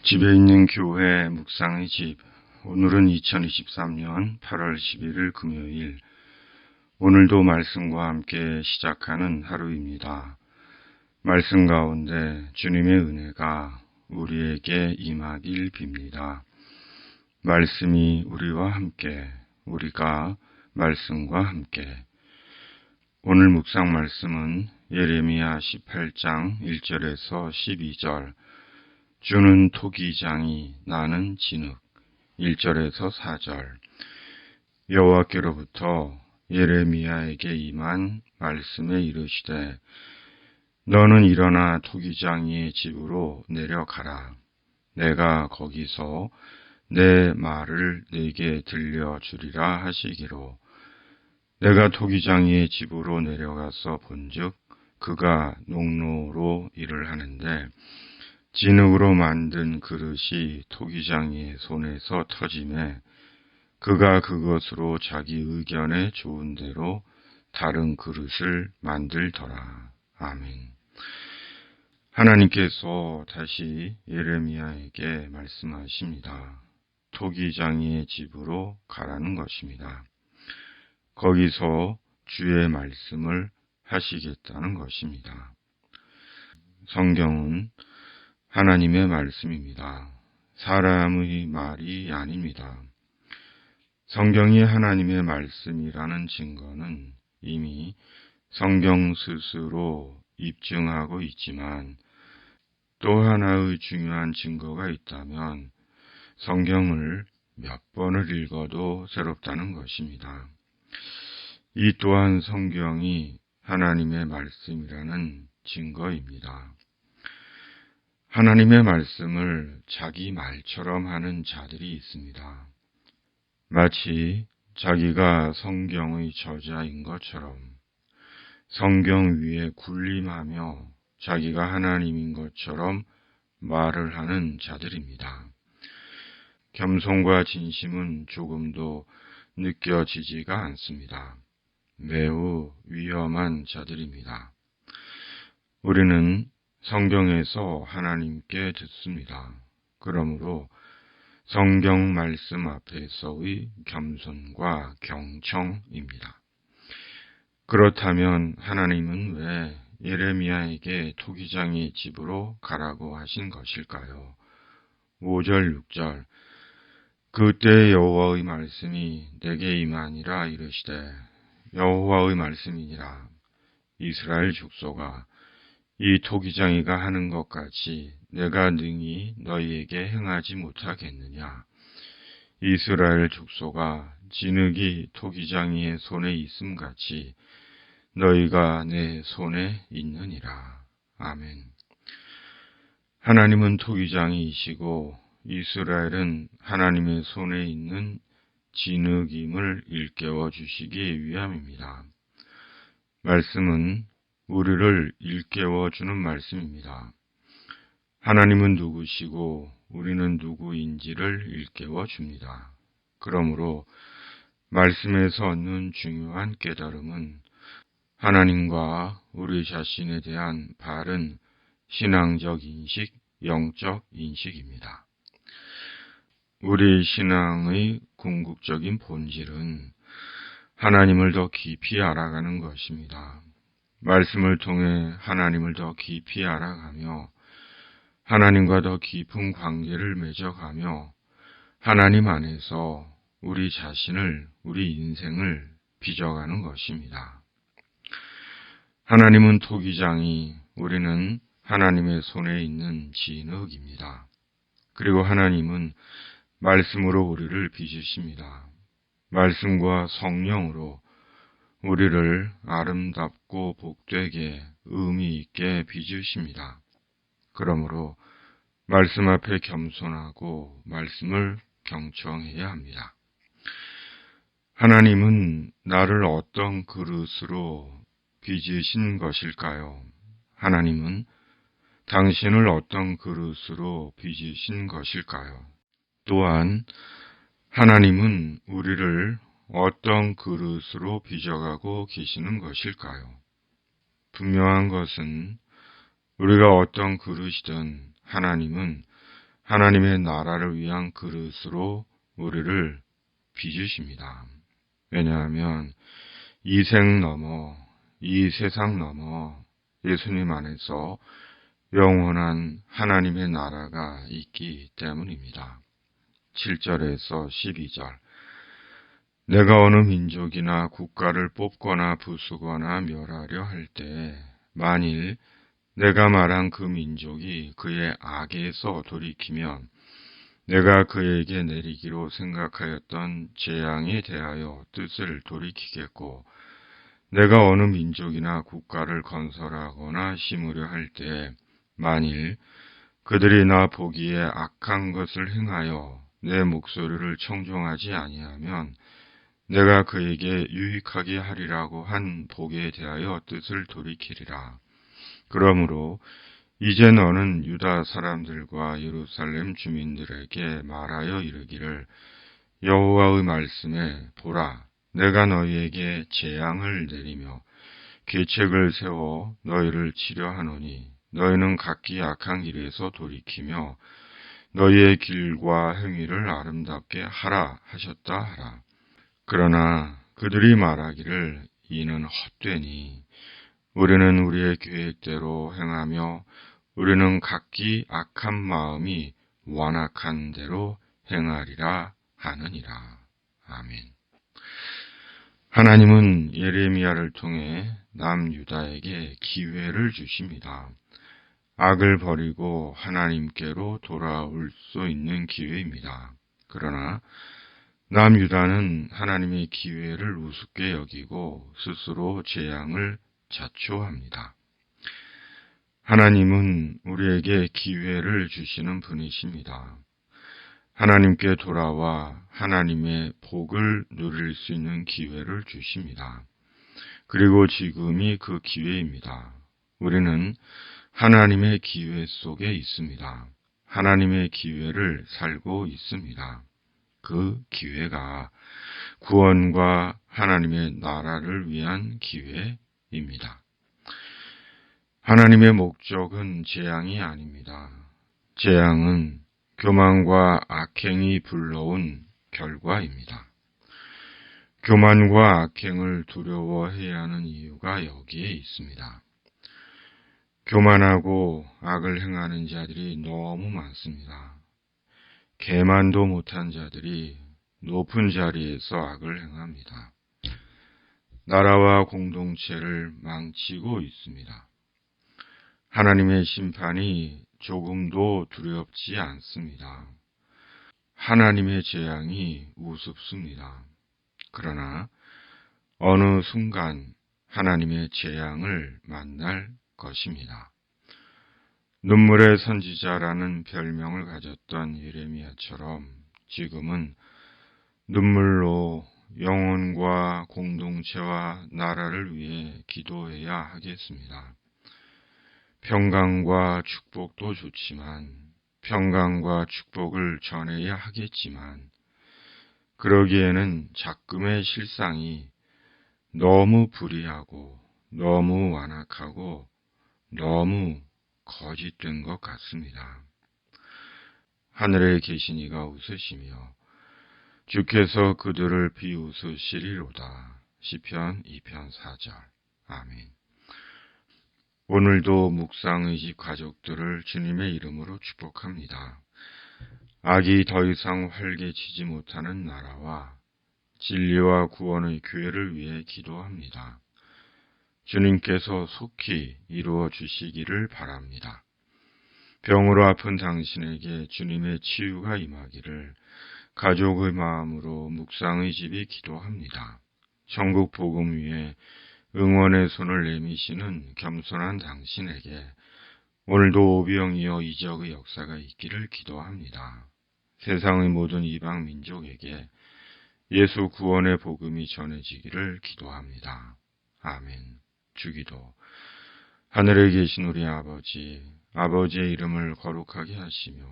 집에 있는 교회 묵상의 집. 오늘은 2023년 8월 11일 금요일. 오늘도 말씀과 함께 시작하는 하루입니다. 말씀 가운데 주님의 은혜가 우리에게 임하길 빕니다. 말씀이 우리와 함께, 우리가 말씀과 함께. 오늘 묵상 말씀은 예레미야 18장 1절에서 12절, 주는 토기장이 나는 진흙, 1절에서 4절. 여호와께로부터 예레미야에게 임한 말씀에 이르시되, 너는 일어나 토기장이의 집으로 내려가라. 내가 거기서 내 말을 네게 들려주리라 하시기로, 내가 토기장이의 집으로 내려가서 본즉 그가 농로로 일을 하는데 진흙으로 만든 그릇이 토기장이의 손에서 터지매 그가 그것으로 자기 의견에 좋은 대로 다른 그릇을 만들더라. 아멘. 하나님께서 다시 예레미야에게 말씀하십니다. 토기장이의 집으로 가라는 것입니다. 거기서 주의 말씀을 하시겠다는 것입니다. 성경은 하나님의 말씀입니다. 사람의 말이 아닙니다. 성경이 하나님의 말씀이라는 증거는 이미 성경 스스로 입증하고 있지만 또 하나의 중요한 증거가 있다면 성경을 몇 번을 읽어도 새롭다는 것입니다. 이 또한 성경이 하나님의 말씀이라는 증거입니다. 하나님의 말씀을 자기 말처럼 하는 자들이 있습니다. 마치 자기가 성경의 저자인 것처럼 성경 위에 군림하며 자기가 하나님인 것처럼 말을 하는 자들입니다. 겸손과 진심은 조금도 느껴지지가 않습니다. 매우 위험한 자들입니다. 우리는 성경에서 하나님께 듣습니다. 그러므로 성경 말씀 앞에서의 겸손과 경청입니다. 그렇다면 하나님은 왜 예레미야에게 토기장의 집으로 가라고 하신 것일까요? 5절, 6절. 그때 여호와의 말씀이 내게 임하니라 이르시되, 여호와의 말씀이니라. 이스라엘 족속아, 이 토기장이가 하는 것 같이 내가 능히 너희에게 행하지 못하겠느냐. 이스라엘 족속아, 진흙이 토기장이의 손에 있음같이 너희가 내 손에 있느니라. 아멘. 하나님은 토기장이시고 이스라엘은 하나님의 손에 있는 진흙임을 일깨워 주시기 위함입니다. 말씀은 우리를 일깨워 주는 말씀입니다. 하나님은 누구시고 우리는 누구인지를 일깨워 줍니다. 그러므로 말씀에서 얻는 중요한 깨달음은 하나님과 우리 자신에 대한 바른 신앙적 인식, 영적 인식입니다. 우리 신앙의 궁극적인 본질은 하나님을 더 깊이 알아가는 것입니다. 말씀을 통해 하나님을 더 깊이 알아가며 하나님과 더 깊은 관계를 맺어가며 하나님 안에서 우리 자신을, 우리 인생을 빚어가는 것입니다. 하나님은 토기장이, 우리는 하나님의 손에 있는 진흙입니다. 그리고 하나님은 말씀으로 우리를 빚으십니다. 말씀과 성령으로 우리를 아름답고 복되게 의미 있게 빚으십니다. 그러므로 말씀 앞에 겸손하고 말씀을 경청해야 합니다. 하나님은 나를 어떤 그릇으로 빚으신 것일까요? 하나님은 당신을 어떤 그릇으로 빚으신 것일까요? 또한 하나님은 우리를 어떤 그릇으로 빚어가고 계시는 것일까요? 분명한 것은 우리가 어떤 그릇이든 하나님은 하나님의 나라를 위한 그릇으로 우리를 빚으십니다. 왜냐하면 이 생 넘어, 이 세상 넘어 예수님 안에서 영원한 하나님의 나라가 있기 때문입니다. 7절에서 12절. 내가 어느 민족이나 국가를 뽑거나 부수거나 멸하려 할 때 만일 내가 말한 그 민족이 그의 악에서 돌이키면 내가 그에게 내리기로 생각하였던 재앙에 대하여 뜻을 돌이키겠고 내가 어느 민족이나 국가를 건설하거나 심으려 할 때 만일 그들이 나 보기에 악한 것을 행하여 내 목소리를 청종하지 아니하면 내가 그에게 유익하게 하리라고 한 복에 대하여 뜻을 돌이키리라. 그러므로 이제 너는 유다 사람들과 예루살렘 주민들에게 말하여 이르기를 여호와의 말씀에 보라 내가 너희에게 재앙을 내리며 계책을 세워 너희를 치려하노니 너희는 각기 악한 길에서 돌이키며 너희의 길과 행위를 아름답게 하라 하셨다 하라. 그러나 그들이 말하기를 이는 헛되니 우리는 우리의 계획대로 행하며 우리는 각기 악한 마음이 완악한 대로 행하리라 하느니라. 아멘. 하나님은 예레미야를 통해 남유다에게 기회를 주십니다. 악을 버리고 하나님께로 돌아올 수 있는 기회입니다. 그러나 남유다는 하나님의 기회를 우습게 여기고 스스로 재앙을 자초합니다. 하나님은 우리에게 기회를 주시는 분이십니다. 하나님께 돌아와 하나님의 복을 누릴 수 있는 기회를 주십니다. 그리고 지금이 그 기회입니다. 우리는 하나님의 기회 속에 있습니다. 하나님의 기회를 살고 있습니다. 그 기회가 구원과 하나님의 나라를 위한 기회입니다. 하나님의 목적은 재앙이 아닙니다. 재앙은 교만과 악행이 불러온 결과입니다. 교만과 악행을 두려워해야 하는 이유가 여기에 있습니다. 교만하고 악을 행하는 자들이 너무 많습니다. 계만도 못한 자들이 높은 자리에서 악을 행합니다. 나라와 공동체를 망치고 있습니다. 하나님의 심판이 조금도 두렵지 않습니다. 하나님의 재앙이 우습습니다. 그러나 어느 순간 하나님의 재앙을 만날 것입니다. 눈물의 선지자라는 별명을 가졌던 예레미야처럼 지금은 눈물로 영혼과 공동체와 나라를 위해 기도해야 하겠습니다. 평강과 축복도 좋지만 평강과 축복을 전해야 하겠지만 그러기에는 작금의 실상이 너무 불의하고 너무 완악하고 너무 거짓된 것 같습니다. 하늘에 계신 이가 웃으시며 주께서 그들을 비웃으시리로다. 시편 2편 4절. 아멘. 오늘도 묵상의 집 가족들을 주님의 이름으로 축복합니다. 악이 더 이상 활개치지 못하는 나라와 진리와 구원의 교회를 위해 기도합니다. 주님께서 속히 이루어 주시기를 바랍니다. 병으로 아픈 당신에게 주님의 치유가 임하기를 가족의 마음으로 묵상의 집이 기도합니다. 천국 복음 위에 응원의 손을 내미시는 겸손한 당신에게 오늘도 오병이어 이적의 역사가 있기를 기도합니다. 세상의 모든 이방 민족에게 예수 구원의 복음이 전해지기를 기도합니다. 아멘. 주기도. 하늘에 계신 우리 아버지, 아버지의 이름을 거룩하게 하시며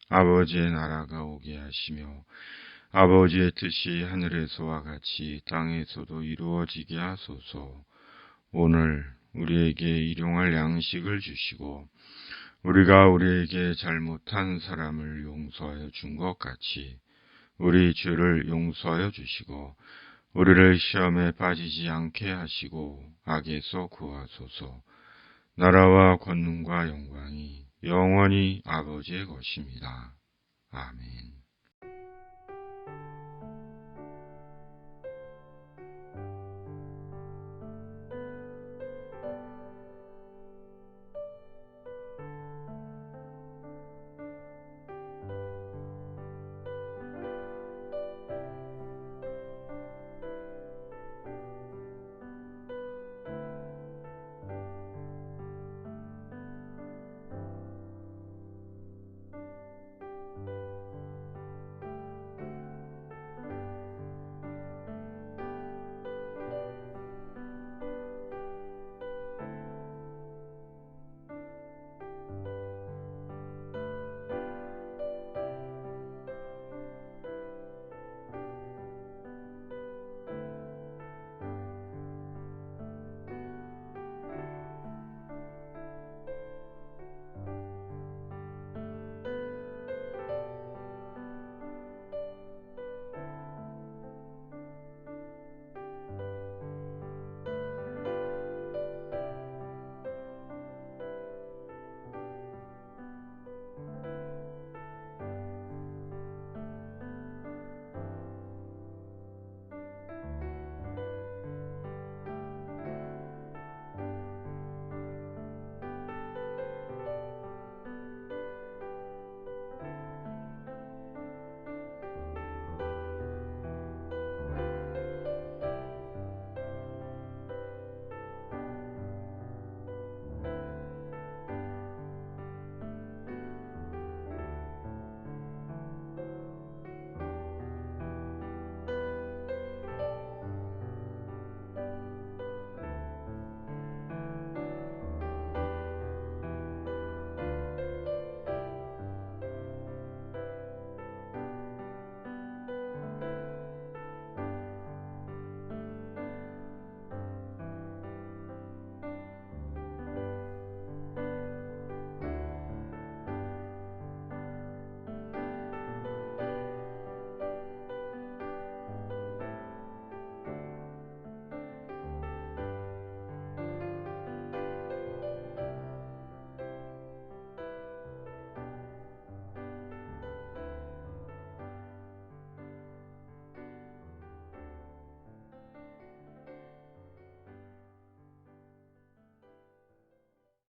아버지의 나라가 오게 하시며 아버지의 뜻이 하늘에서와 같이 땅에서도 이루어지게 하소서. 오늘 우리에게 일용할 양식을 주시고 우리가 우리에게 잘못한 사람을 용서하여 준 것 같이 우리 죄를 용서하여 주시고 우리를 시험에 빠지지 않게 하시고 악에서 구하소서. 나라와 권능과 영광이 영원히 아버지의 것입니다. 아멘.